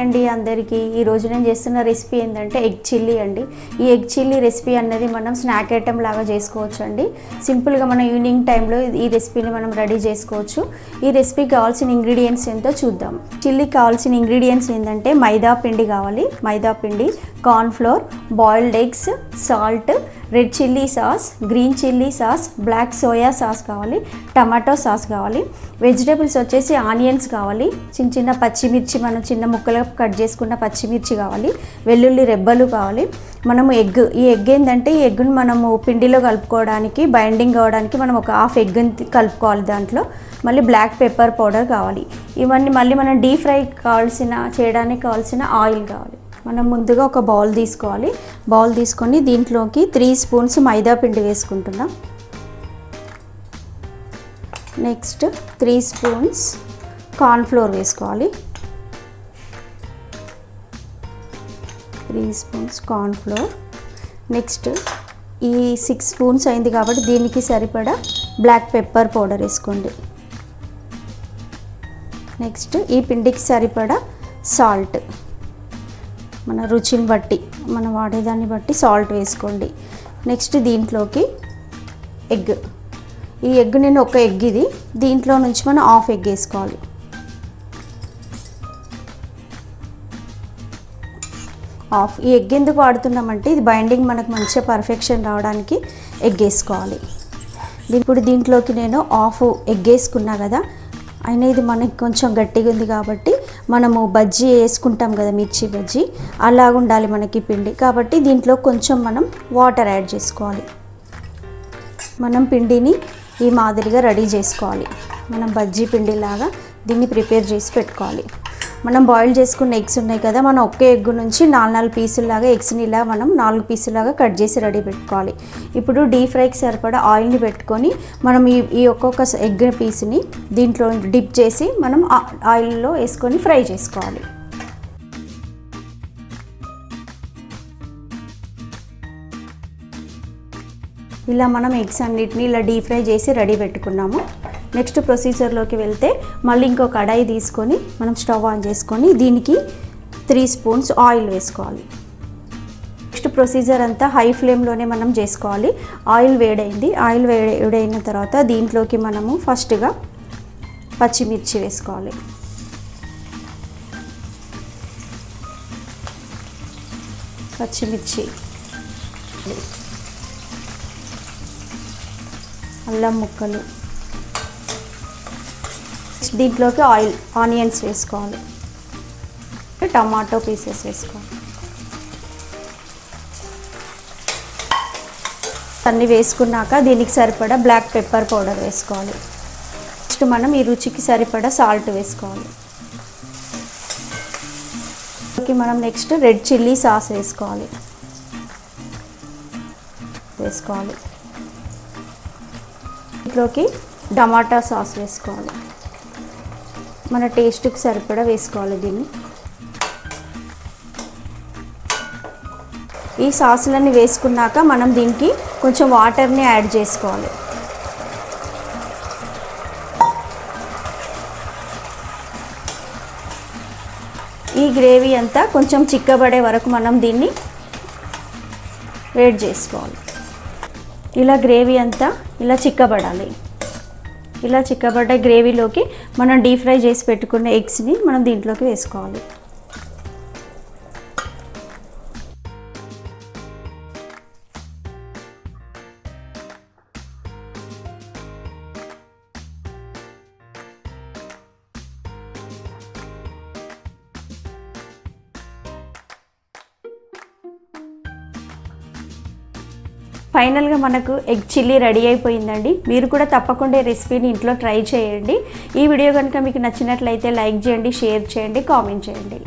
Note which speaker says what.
Speaker 1: అండి అందరికీ. ఈరోజు నేను చేస్తున్న రెసిపీ ఏంటంటే ఎగ్ చిల్లీ అండి. ఈ ఎగ్ చిల్లీ రెసిపీ అనేది మనం స్నాక్ ఐటెం లాగా చేసుకోవచ్చు అండి. సింపుల్గా మనం ఈవినింగ్ టైంలో ఈ రెసిపీని మనం రెడీ చేసుకోవచ్చు. ఈ రెసిపీకి కావాల్సిన ఇంగ్రీడియంట్స్ ఏంటో చూద్దాం. చిల్లీకి కావాల్సిన ఇంగ్రీడియంట్స్ ఏంటంటే మైదా పిండి కావాలి, మైదా పిండి, cornflour, boiled eggs, salt, red chilli sauce, green chilli sauce, black soya sauce కావాలి, టమాటో సాస్ కావాలి. వెజిటేబుల్స్ వచ్చేసి ఆనియన్స్ కావాలి, చిన్న చిన్న పచ్చిమిర్చి, మనం చిన్న ముక్కలుగా కట్ చేసుకున్న పచ్చిమిర్చి కావాలి, వెల్లుల్లి రెబ్బలు కావాలి. మనము ఈ ఎగ్ ఏంటంటే ఈ ఎగ్గును మనము పిండిలో కలుపుకోవడానికి, బైండింగ్ అవ్వడానికి మనం ఒక హాఫ్ ఎగ్గుని కలుపుకోవాలి. దాంట్లో మళ్ళీ బ్లాక్ పెప్పర్ పౌడర్ కావాలి. ఇవన్నీ మళ్ళీ మనం డీప్ ఫ్రై చేయడానికి కావాల్సిన ఆయిల్ కావాలి. మనం ముందుగా ఒక బౌల్ తీసుకోవాలి. బౌల్ తీసుకొని దీంట్లోకి 3 స్పూన్స్ మైదా పిండి వేసుకుంటున్నాం. నెక్స్ట్ 3 స్పూన్స్ కార్న్ఫ్లోర్ వేసుకోవాలి. 3 స్పూన్స్ కార్న్ఫ్లోర్. నెక్స్ట్ ఈ 6 స్పూన్స్ అయింది కాబట్టి దీనికి సరిపడా బ్లాక్ పెప్పర్ పౌడర్ వేసుకోండి. నెక్స్ట్ ఈ పిండికి సరిపడా సాల్ట్, మన రుచిని బట్టి, మనం వాడేదాన్ని బట్టి సాల్ట్ వేసుకోండి. నెక్స్ట్ దీంట్లోకి ఎగ్. ఈ ఎగ్ నేను ఒక ఎగ్ ఇది, దీంట్లో నుంచి మనం హాఫ్ ఎగ్ వేసుకోవాలి. ఈ ఎగ్ ఎందుకు వాడుతున్నామంటే ఇది బైండింగ్ మనకు మంచిగా పర్ఫెక్షన్ రావడానికి ఎగ్ వేసుకోవాలి. ఇప్పుడు దీంట్లోకి నేను హాఫ్ ఎగ్ వేసుకున్నా కదా, అయినా ఇది మనకి కొంచెం గట్టిగా ఉంది కాబట్టి మనము బజ్జీ వేసుకుంటాం కదా, మిర్చి బజ్జీ, అలాగ ఉండాలి మనకి పిండి. కాబట్టి దీంట్లో కొంచెం మనం వాటర్ యాడ్ చేసుకోవాలి. మనం పిండిని ఈ మాదిరిగా రెడీ చేసుకోవాలి. మనం బజ్జీ పిండిలాగా దీన్ని ప్రిపేర్ చేసి పెట్టుకోవాలి. మనం బాయిల్ చేసుకున్న ఎగ్స్ ఉన్నాయి కదా, మనం ఒకే ఎగ్ నుంచి 4 పీసుల్లాగా ఎగ్స్ని ఇలా మనం 4 పీసులాగా కట్ చేసి రెడీ పెట్టుకోవాలి. ఇప్పుడు డీప్ ఫ్రైకి సరిపడా ఆయిల్ని పెట్టుకొని మనం ఈ ఒక్కొక్క ఎగ్ పీస్ని దీంట్లో డిప్ చేసి మనం ఆయిల్లో వేసుకొని ఫ్రై చేసుకోవాలి. ఇలా మనం ఎగ్స్ అన్నిటిని ఇలా డీప్ ఫ్రై చేసి రెడీ పెట్టుకున్నాము. నెక్స్ట్ ప్రొసీజర్లోకి వెళ్తే మళ్ళీ ఇంకో కడాయి తీసుకొని మనం స్టవ్ ఆన్ చేసుకొని దీనికి 3 స్పూన్స్ ఆయిల్ వేసుకోవాలి. నెక్స్ట్ ప్రొసీజర్ అంతా హై ఫ్లేమ్లోనే మనం చేసుకోవాలి. ఆయిల్ వేడైంది. ఆయిల్ వేడైన తర్వాత దీంట్లోకి మనము ఫస్ట్గా పచ్చిమిర్చి వేసుకోవాలి. పచ్చిమిర్చి, అల్లం ముక్కలు, దీంట్లోకి ఆనియన్స్ వేసుకోవాలి, టమాటో పీసెస్ వేసుకోవాలి. అన్నీ వేసుకున్నాక దీనికి సరిపడా బ్లాక్ పెప్పర్ పౌడర్ వేసుకోవాలి. నెక్స్ట్ మనం ఈ రుచికి సరిపడా సాల్ట్ వేసుకోవాలి. మనం నెక్స్ట్ రెడ్ చిల్లీ సాస్ వేసుకోవాలి. దీంట్లోకి టమాటా సాస్ వేసుకోవాలి. మన టేస్ట్కి సరిపడా వేసుకోవాలి. దీన్ని ఈ సాసులన్నీ వేసుకున్నాక మనం దీనికి కొంచెం వాటర్ని యాడ్ చేసుకోవాలి. ఈ గ్రేవీ అంతా కొంచెం చిక్కబడే వరకు మనం దీన్ని వేడి చేసుకోవాలి. ఇలా గ్రేవీ అంతా ఇలా చిక్కబడాలి. ఇలా చిక్కబడ్డ గ్రేవీలోకి మనం డీప్ ఫ్రై చేసి పెట్టుకున్న ఎగ్స్ని మనం దీంట్లోకి వేసుకోవాలి. ఫైనల్గా మనకు ఎగ్ చిల్లీ రెడీ అయిపోయిందండి. మీరు కూడా తప్పకుండా ఈ రెసిపీని ఇంట్లో ట్రై చేయండి. ఈ వీడియో కనుక మీకు నచ్చినట్లయితే లైక్ చేయండి, షేర్ చేయండి, కామెంట్ చేయండి.